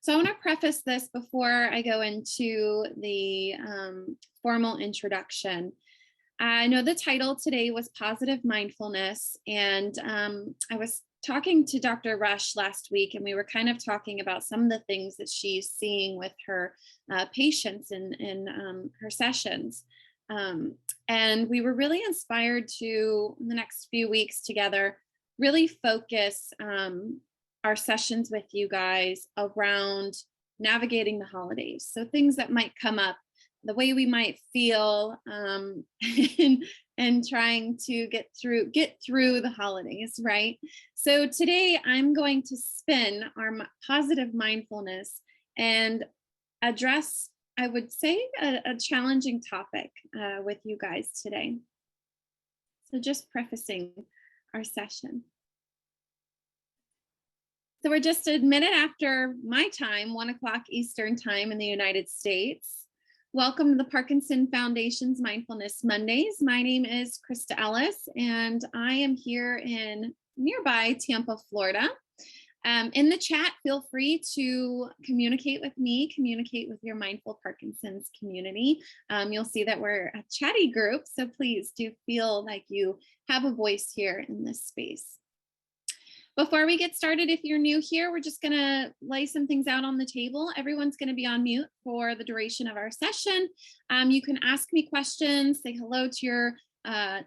So I want to preface this before I go into the formal introduction. I know the title today was Positive Mindfulness, and I was talking to Dr. Rush last week, and we were kind of talking about some of the things that she's seeing with her patients in her sessions. And we were really inspired to, in the next few weeks together, really focus our sessions with you guys around navigating the holidays. So things that might come up, the way we might feel, and trying to get through the holidays, right? So today I'm going to spin our positive mindfulness and address, I would say, a challenging topic with you guys today. So just prefacing our session. So we're just a minute after my time, 1 o'clock Eastern time in the United States. Welcome to the Parkinson Foundation's Mindfulness Mondays. My name is Crista Ellis, and I am here in nearby Tampa, Florida. In the chat, feel free to communicate with me, communicate with your Mindful Parkinson's community. You'll see that we're a chatty group, so please do feel like you have a voice here in this space. Before we get started, if you're new here, we're just going to lay some things out on the table. Everyone's going to be on mute for the duration of our session. You can ask me questions, say hello to your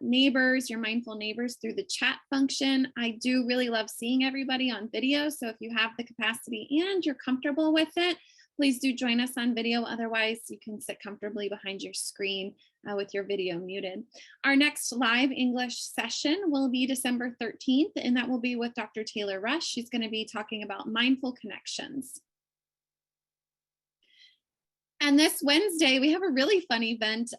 neighbors, your mindful neighbors through the chat function. I do really love seeing everybody on video. So if you have the capacity and you're comfortable with it, please do join us on video. Otherwise, you can sit comfortably behind your screen with your video muted. Our next live English session will be December 13th, and that will be with Dr. Taylor Rush. She's going to be talking about mindful connections. And this Wednesday, we have a really fun event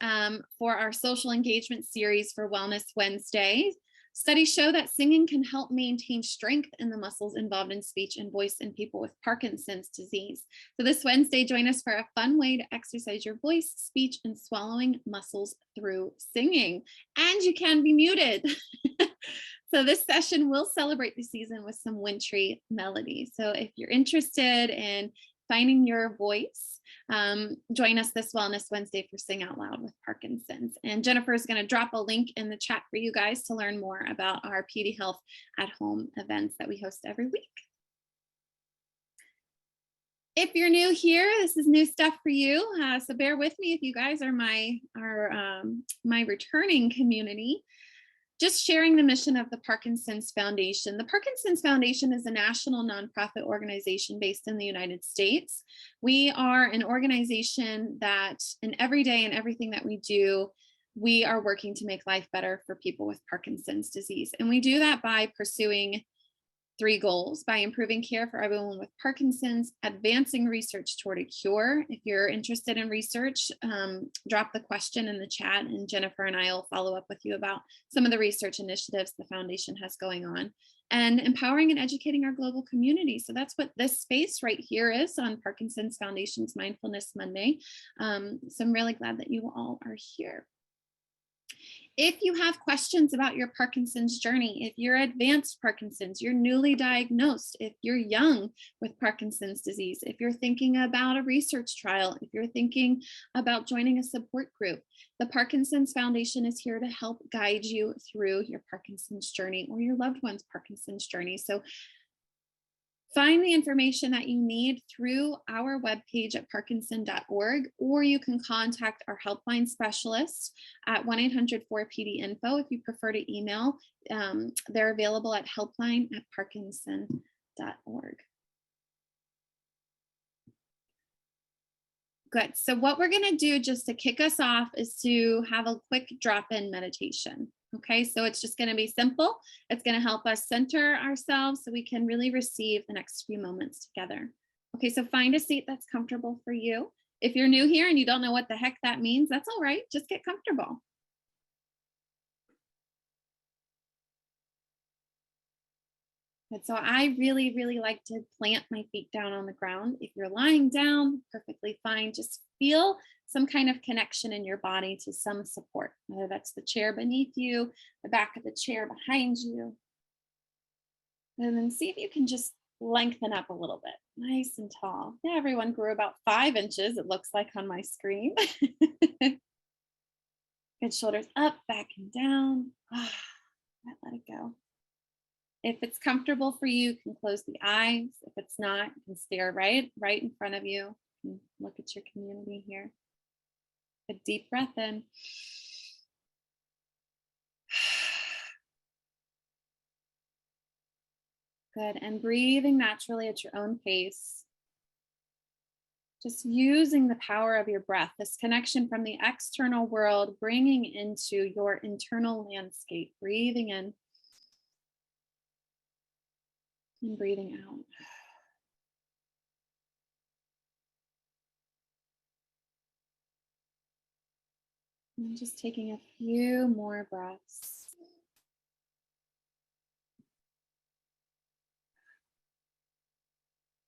for our social engagement series for Wellness Wednesday. Studies show that singing can help maintain strength in the muscles involved in speech and voice in people with Parkinson's disease. So this Wednesday, join us for a fun way to exercise your voice, speech, and swallowing muscles through singing. And you can be muted. So this session will celebrate the season with some wintry melody. So if you're interested in finding your voice, join us this Wellness Wednesday for Sing Out Loud with Parkinson's. And Jennifer is going to drop a link in the chat for you guys to learn more about our PD Health at Home events that we host every week. If you're new here, this is new stuff for you. So bear with me if you guys are my returning community. Just sharing the mission of the Parkinson's Foundation. The Parkinson's Foundation is a national nonprofit organization based in the United States. We are an organization that in every day and everything that we do, we are working to make life better for people with Parkinson's disease. And we do that by pursuing 3 goals: by improving care for everyone with Parkinson's, advancing research toward a cure. If you're interested in research, drop the question in the chat, and Jennifer and I will follow up with you about some of the research initiatives the foundation has going on, and empowering and educating our global community. So that's what this space right here is on Parkinson's Foundation's Mindfulness Monday. So I'm really glad that you all are here. If you have questions about your Parkinson's journey, if you're advanced Parkinson's, you're newly diagnosed, if you're young with Parkinson's disease, if you're thinking about a research trial, if you're thinking about joining a support group, the Parkinson's Foundation is here to help guide you through your Parkinson's journey or your loved one's Parkinson's journey. So find the information that you need through our webpage at parkinson.org, or you can contact our helpline specialist at 1-800-4PD-INFO if you prefer to email. They're available at helpline@parkinson.org. Good. So what we're going to do just to kick us off is to have a quick drop-in meditation. Okay, so it's just going to be simple. It's going to help us center ourselves so we can really receive the next few moments together. Okay, so find a seat that's comfortable for you. If you're new here and you don't know what the heck that means, that's all right. Just get comfortable. And so I really, really like to plant my feet down on the ground. If you're lying down, perfectly fine. Just feel some kind of connection in your body to some support, whether that's the chair beneath you, the back of the chair behind you. And then see if you can just lengthen up a little bit, nice and tall. Yeah, everyone grew about 5 inches, it looks like on my screen. Good, shoulders up, back and down. Let it go. If it's comfortable for you, you can close the eyes. If it's not, you can stare right in front of you. And look at your community here. A deep breath in. Good. And breathing naturally at your own pace. Just using the power of your breath, this connection from the external world, bringing into your internal landscape, breathing in and breathing out. And just taking a few more breaths.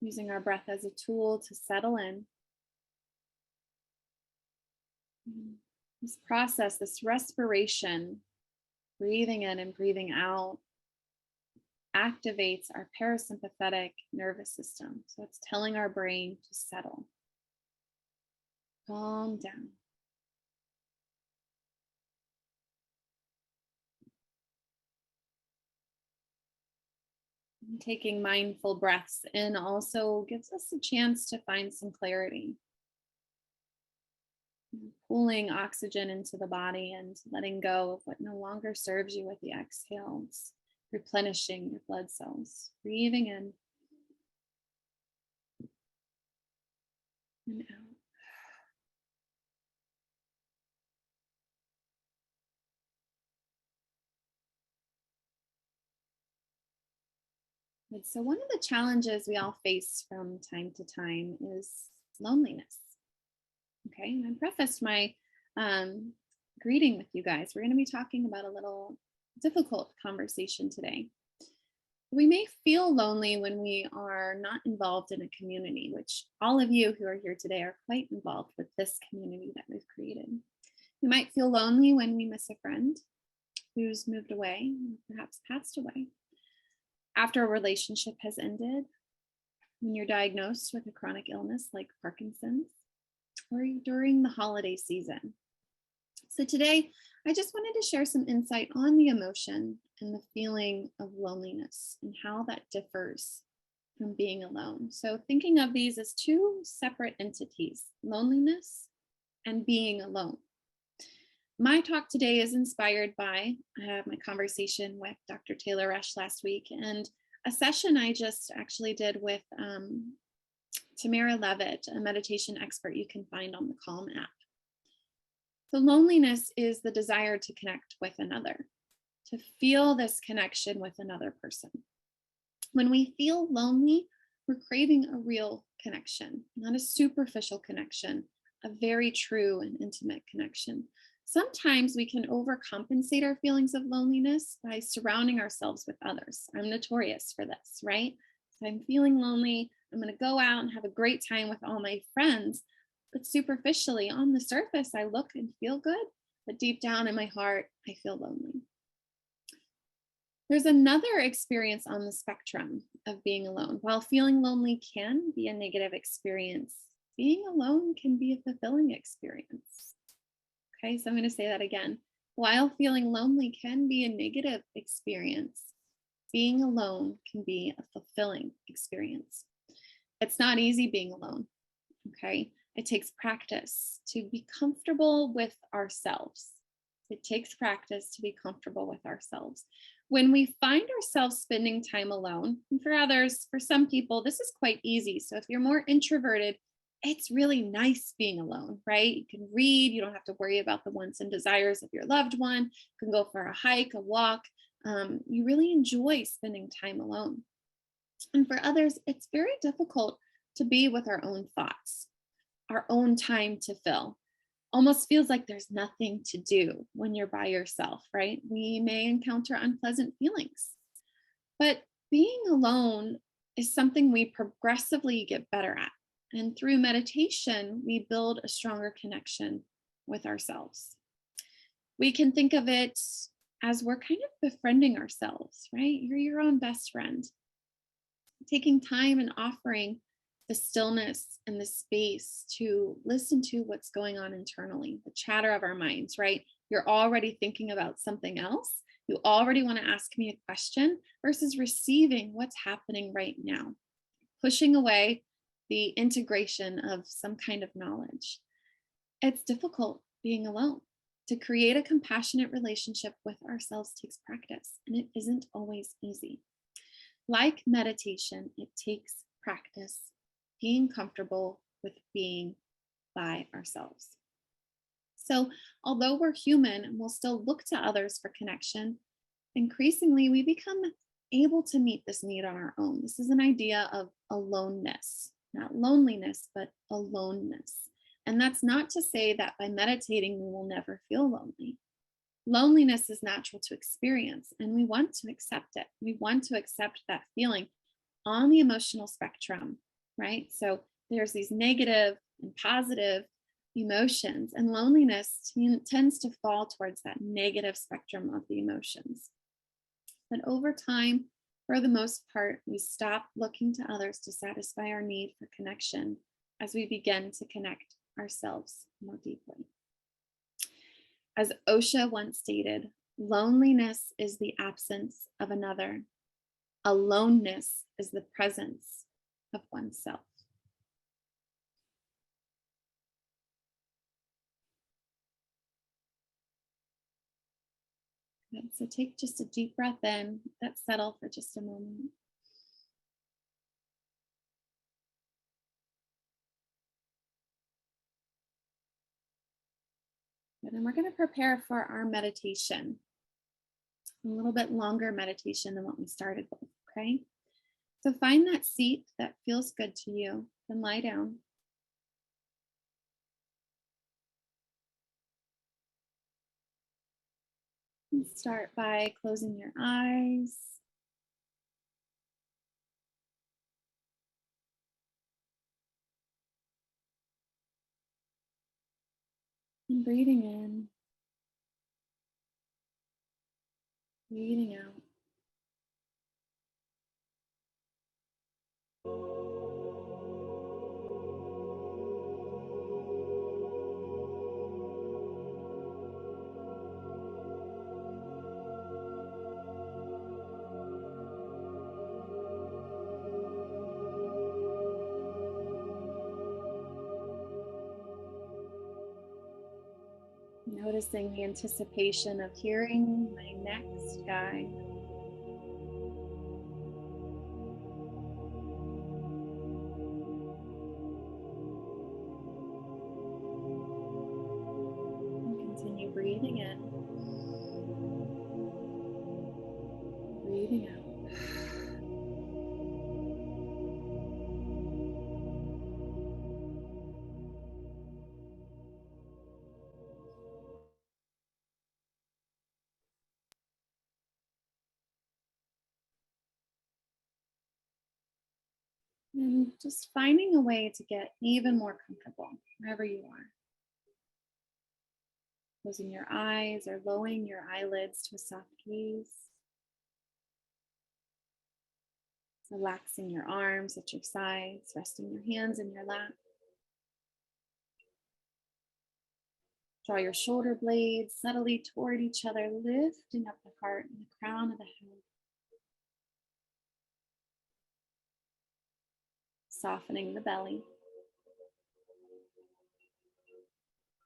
Using our breath as a tool to settle in. This process, this respiration, breathing in and breathing out, activates our parasympathetic nervous system. So it's telling our brain to settle, calm down. And taking mindful breaths in also gives us a chance to find some clarity. Pulling oxygen into the body and letting go of what no longer serves you with the exhales, replenishing your blood cells, breathing in and out. And so one of the challenges we all face from time to time is loneliness. Okay, and I prefaced my greeting with you guys. We're going to be talking about a little difficult conversation today. We may feel lonely when we are not involved in a community, which all of you who are here today are quite involved with this community that we've created. We might feel lonely when we miss a friend who's moved away, perhaps passed away, after a relationship has ended, when you're diagnosed with a chronic illness like Parkinson's, or during the holiday season. So today, I just wanted to share some insight on the emotion and the feeling of loneliness and how that differs from being alone. So thinking of these as two separate entities, loneliness and being alone. My talk today is inspired by my conversation with Dr. Taylor Resch last week and a session I just actually did with Tamara Levitt, a meditation expert you can find on the Calm app. So loneliness is the desire to connect with another, to feel this connection with another person. When we feel lonely, we're craving a real connection, not a superficial connection, a very true and intimate connection. Sometimes we can overcompensate our feelings of loneliness by surrounding ourselves with others. I'm notorious for this, right? If I'm feeling lonely, I'm going to go out and have a great time with all my friends. But superficially, on the surface, I look and feel good. But deep down in my heart, I feel lonely. There's another experience on the spectrum of being alone. While feeling lonely can be a negative experience, being alone can be a fulfilling experience. Okay, so I'm going to say that again. While feeling lonely can be a negative experience, being alone can be a fulfilling experience. It's not easy being alone, okay? It takes practice to be comfortable with ourselves. It takes practice to be comfortable with ourselves. When we find ourselves spending time alone, and for others, for some people, this is quite easy. So if you're more introverted, it's really nice being alone, right? You can read, you don't have to worry about the wants and desires of your loved one. You can go for a hike, a walk. You really enjoy spending time alone. And for others, it's very difficult to be with our own thoughts, our own time to fill. Almost feels like there's nothing to do when you're by yourself, right? We may encounter unpleasant feelings, but being alone is something we progressively get better at. And through meditation, we build a stronger connection with ourselves. We can think of it as we're kind of befriending ourselves, right? You're your own best friend. taking time and offering the stillness and the space to listen to what's going on internally, the chatter of our minds, right? You're already thinking about something else. You already want to ask me a question versus receiving what's happening right now, pushing away the integration of some kind of knowledge. It's difficult being alone. To create a compassionate relationship with ourselves takes practice, and it isn't always easy. Like meditation, it takes practice being comfortable with being by ourselves. So, although we're human and we'll still look to others for connection, increasingly we become able to meet this need on our own. This is an idea of aloneness, not loneliness, but aloneness. And that's not to say that by meditating, we will never feel lonely. Loneliness is natural to experience, and we want to accept it. We want to accept that feeling on the emotional spectrum, right? So there's these negative and positive emotions, and loneliness tends to fall towards that negative spectrum of the emotions. But over time, for the most part, we stop looking to others to satisfy our need for connection as we begin to connect ourselves more deeply. As Osho once stated, loneliness is the absence of another. Aloneness is the presence of oneself. Good. So take just a deep breath in, let that settle for just a moment. Good. And we're going to prepare for our meditation, a little bit longer meditation than what we started with, okay? So find that seat that feels good to you, then lie down. And start by closing your eyes. And breathing in, breathing out. Noticing the anticipation of hearing my next guide. And continue breathing in, breathing out. And just finding a way to get even more comfortable wherever you are. Closing your eyes or lowering your eyelids to a soft gaze. Relaxing your arms at your sides, resting your hands in your lap. Draw your shoulder blades subtly toward each other, lifting up the heart and the crown of the head. Softening the belly.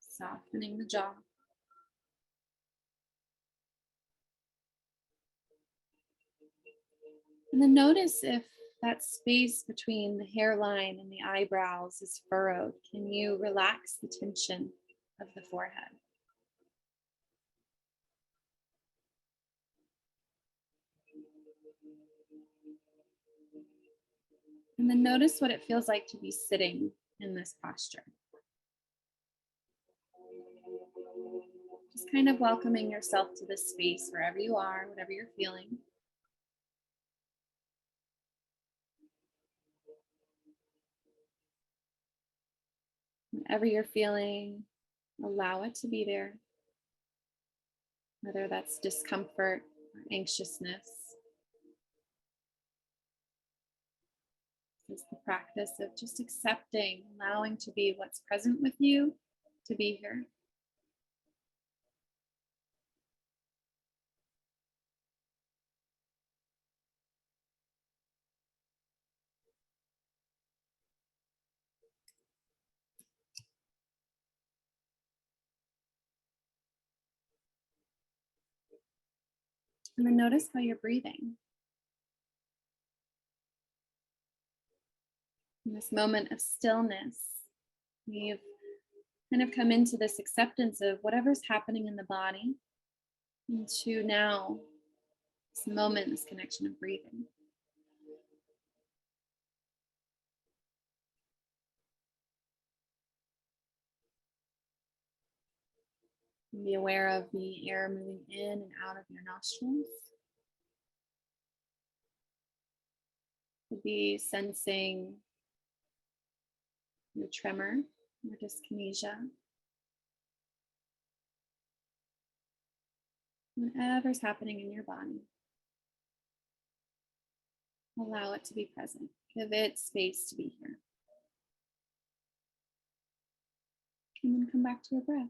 Softening the jaw. And then notice if that space between the hairline and the eyebrows is furrowed. Can you relax the tension of the forehead? And then notice what it feels like to be sitting in this posture. Just kind of welcoming yourself to this space wherever you are, whatever you're feeling. Whatever you're feeling, allow it to be there. Whether that's discomfort or anxiousness. is the practice of just accepting, allowing to be what's present with you, to be here. And then notice how you're breathing. In this moment of stillness, we've kind of come into this acceptance of whatever's happening in the body, into now this moment, this connection of breathing. Be aware of the air moving in and out of your nostrils. Could be sensing your tremor, your dyskinesia. Whatever's happening in your body, allow it to be present. Give it space to be here. And then come back to your breath.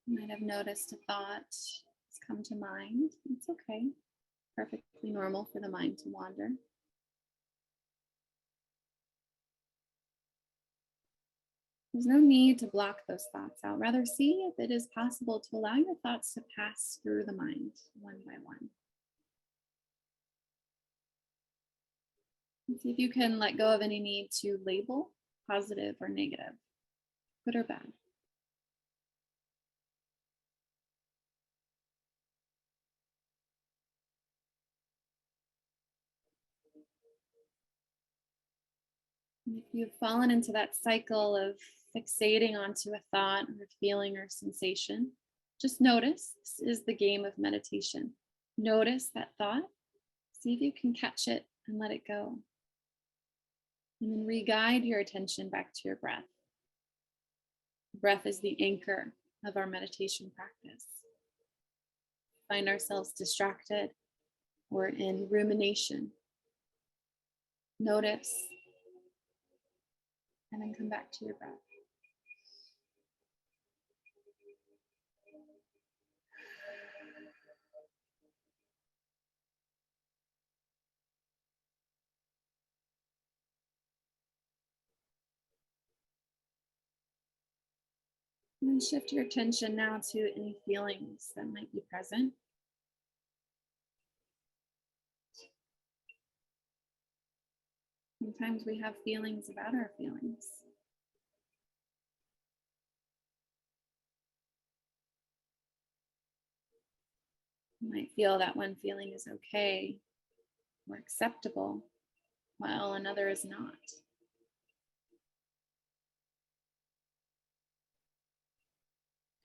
You might have noticed a thought has come to mind. It's okay. Perfectly normal for the mind to wander. There's no need to block those thoughts out. Rather, see if it is possible to allow your thoughts to pass through the mind one by one. And see if you can let go of any need to label positive or negative, good or bad. And if you've fallen into that cycle of fixating onto a thought or a feeling or sensation, just notice this is the game of meditation. Notice that thought, see if you can catch it and let it go. And then re-guide your attention back to your breath. Breath is the anchor of our meditation practice. Find ourselves distracted or in rumination. Notice, and then come back to your breath. And then shift your attention now to any feelings that might be present. Sometimes we have feelings about our feelings. You might feel that one feeling is okay or acceptable, while another is not.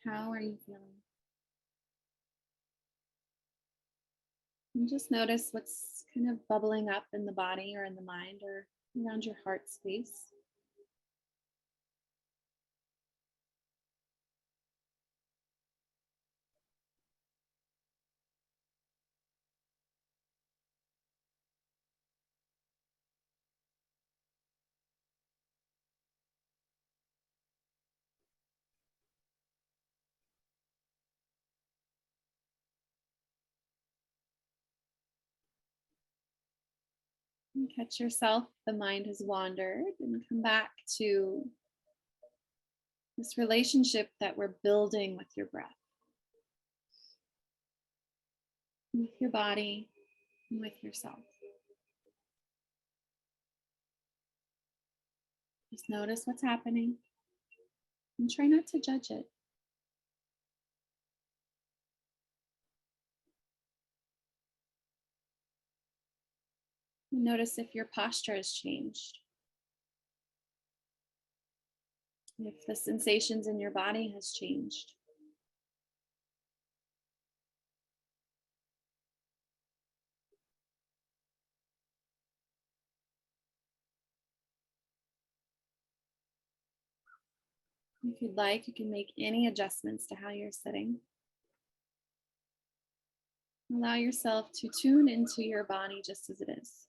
How are you feeling? And just notice what's kind of bubbling up in the body or in the mind or around your heart space. And catch yourself, the mind has wandered, and come back to this relationship that we're building with your breath, with your body, and with yourself. Just notice what's happening and try not to judge it. And notice if your posture has changed. If the sensations in your body has changed. If you'd like, you can make any adjustments to how you're sitting. Allow yourself to tune into your body just as it is.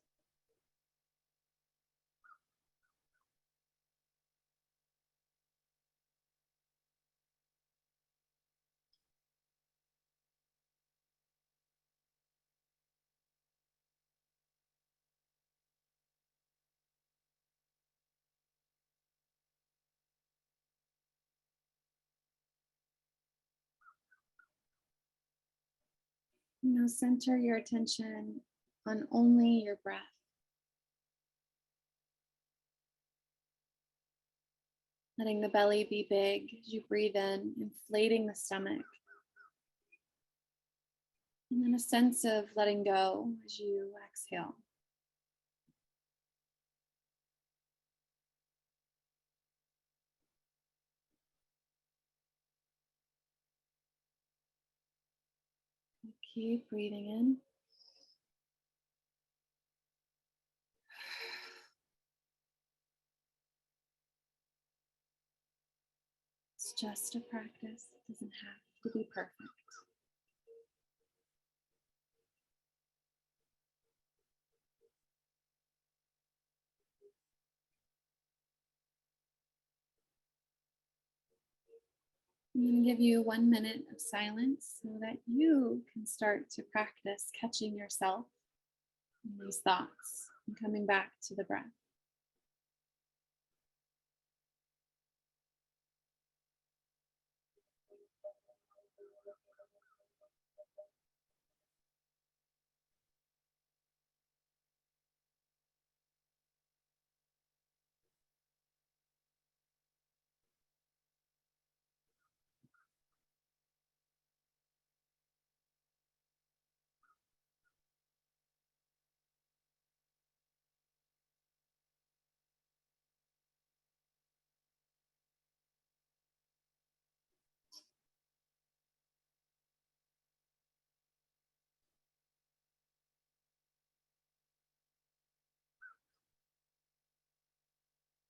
Now center your attention on only your breath. Letting the belly be big as you breathe in, inflating the stomach. And then a sense of letting go as you exhale. Keep breathing in. It's just a practice. It doesn't have to be perfect. I'm going to give you 1 minute of silence so that you can start to practice catching yourself in these thoughts and coming back to the breath.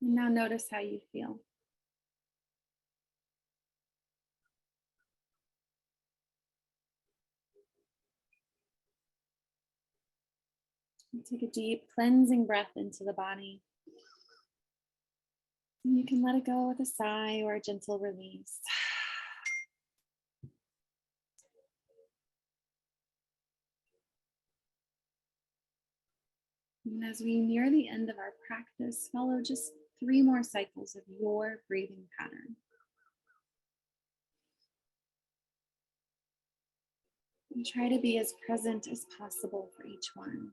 And now notice how you feel. And take a deep cleansing breath into the body. And you can let it go with a sigh or a gentle release. And as we near the end of our practice, follow just 3 more cycles of your breathing pattern. And try to be as present as possible for each one.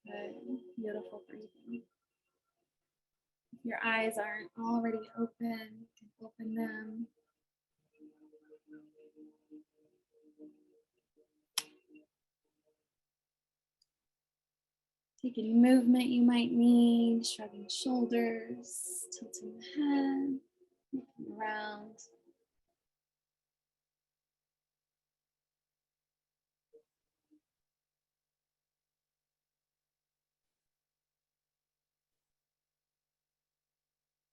Good. Beautiful breathing. If your eyes aren't already open, you can open them. Take any movement you might need, shrugging shoulders, tilting the head, looking around.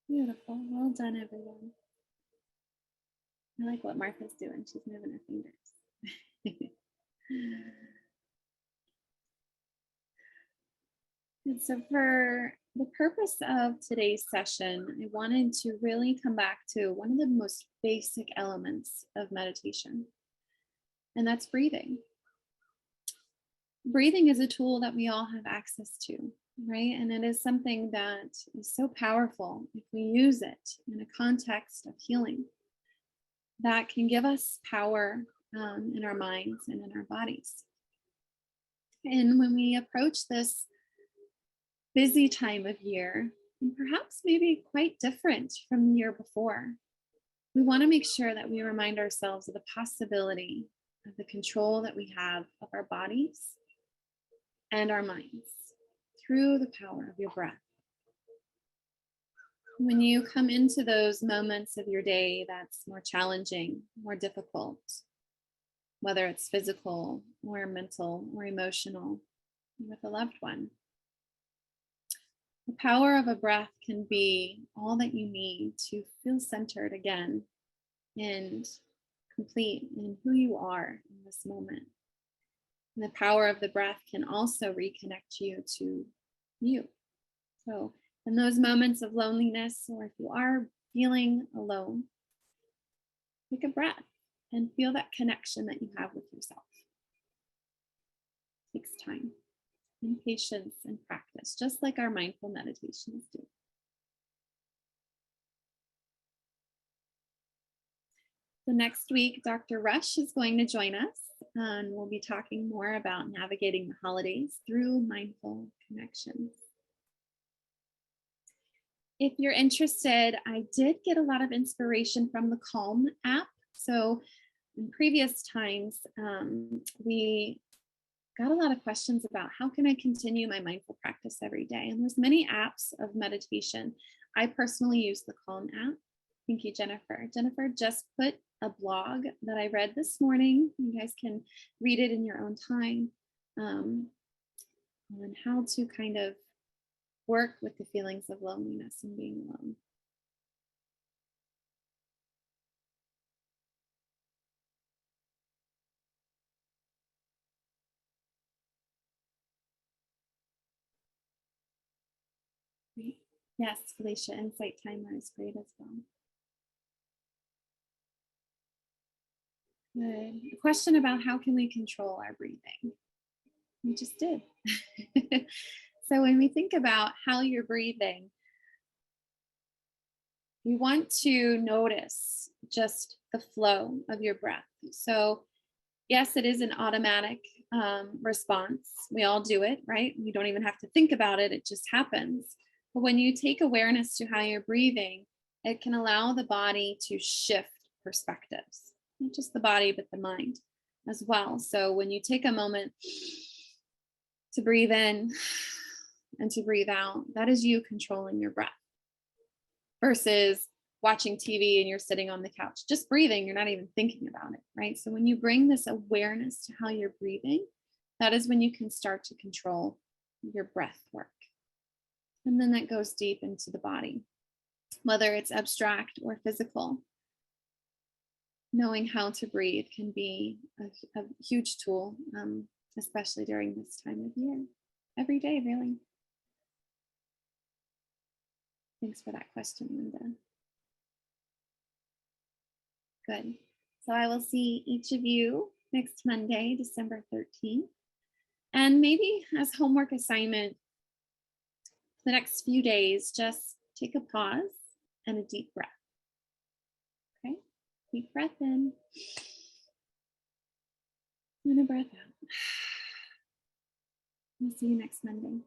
Beautiful. Well done, everyone. I like what Martha's doing. She's moving her fingers. And so for the purpose of today's session, I wanted to really come back to one of the most basic elements of meditation, and that's breathing. Breathing is a tool that we all have access to, right? And it is something that is so powerful if we use it in a context of healing that can give us power in our minds and in our bodies. And when we approach this busy time of year, and perhaps maybe quite different from the year before, we want to make sure that we remind ourselves of the possibility of the control that we have of our bodies and our minds through the power of your breath. When you come into those moments of your day that's more challenging, more difficult, whether it's physical or mental or emotional, with a loved one. The power of a breath can be all that you need to feel centered again and complete in who you are in this moment. And the power of the breath can also reconnect you to you. So, in those moments of loneliness, or if you are feeling alone, take a breath and feel that connection that you have with yourself. It takes time and patience and practice, just like our mindful meditations do. So next week, Dr. Rush is going to join us, and we'll be talking more about navigating the holidays through mindful connections. If you're interested, I did get a lot of inspiration from the Calm app. So in previous times, we got a lot of questions about how can I continue my mindful practice every day? And there's many apps of meditation. I personally use the Calm app. Thank you, Jennifer. Jennifer just put a blog that I read this morning. You guys can read it in your own time, on how to kind of work with the feelings of loneliness and being alone. Great. Yes, Felicia, Insight Timer is great as well. Good. A question about how can we control our breathing? We just did. So when we think about how you're breathing, you want to notice just the flow of your breath. So yes, it is an automatic response. We all do it, right? You don't even have to think about it. It just happens. But when you take awareness to how you're breathing, it can allow the body to shift perspectives, not just the body, but the mind as well. So when you take a moment to breathe in and to breathe out, that is you controlling your breath versus watching TV and you're sitting on the couch, just breathing, you're not even thinking about it, right? So when you bring this awareness to how you're breathing, that is when you can start to control your breath work. And then that goes deep into the body, whether it's abstract or physical. Knowing how to breathe can be a huge tool, especially during this time of year. Every day, really. Thanks for that question, Linda. Good. So I will see each of you next Monday, December 13th. And maybe as homework assignment, the next few days, just take a pause and a deep breath. Okay? Deep breath in and a breath out. We'll see you next Monday.